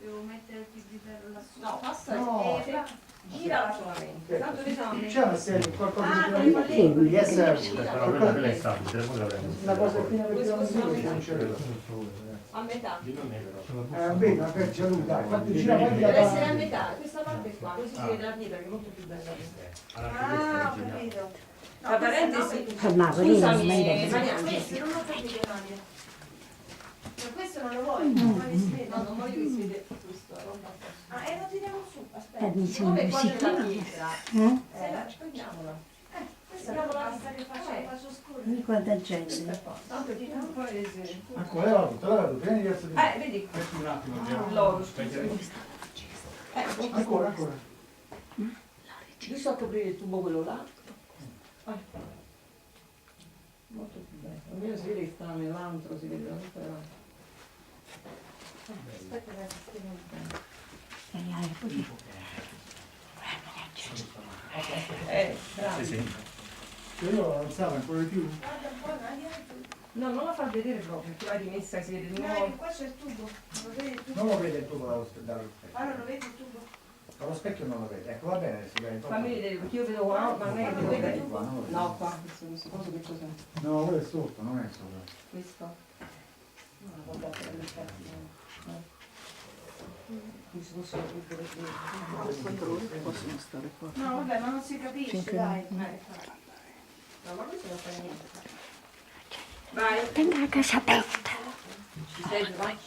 devo mettere il pipistrello lassù. No, passa No. girala solamente. Tanto noi siamo C'è una serie, qualcosa Ah, di con le palline. Yes, sir. Però quella è stabile, quella la prendo. Una cosa appena mettiamo in due, non c'è. a metà. Di non è però. Vedi, ma per c'è lui, dai, fatti girare, fatti Deve da essere a parte. metà, questa parte qua, così si vede la pietra che è molto più bella. Ah, ho capito. No, Tra questa no, parentesi, perché- Ma quelli non scusami, smetti. Mariangela. questo non ho capito, Nadia. Ma questo non lo vuoi? Come si vede? No, non voglio che si vede questo, roba. Ah, e lo tiriamo su, aspetta. Mi Come sembra qua c'è la sicuro. pietra? Prendiamola. Questa è la pasta che faccio scuro. Di quanta gente. Tanto il tempo è ese. Ecco, levalo tutto, levalo tutto, vieni verso di me. Vedi, Metti un attimo, andiamo. l'oro, scusa. Ancora, ancora. Giusto a coprire il tubo quello là. Vai. Molto più bello. Almeno si vede che sta nell'antro, si vede da tutta la... Aspetta, che scrivo un po'. Bravo. Sì, sì. Se io alzavo ancora di più. Guarda un po', Nadia. No, non la fa vedere proprio, tu l'hai rimessa, si vede di Nadia, nuovo. qua c'è il tubo. Lo vedi il tubo? Non lo vede il tubo dallo specchio. Ah, non lo vedi il tubo? Dallo specchio non lo vede. Ecco, va bene, si vede. Fammi vedere, perché io vedo qua, ma non è che Non lo vede. vedi qua, non lo vedi. No, qua, questo coso che cos'è? No, quello è sotto, non è sopra. Questo? No, vabbè, per l'effetto. No. Mi si possono chiudere qui. Possono stare qua. No, vabbè, ma non si capisce, Finché dai. non- No, ma questo non fa niente. Vai, Tenga la casa aperta. ci sei, vai.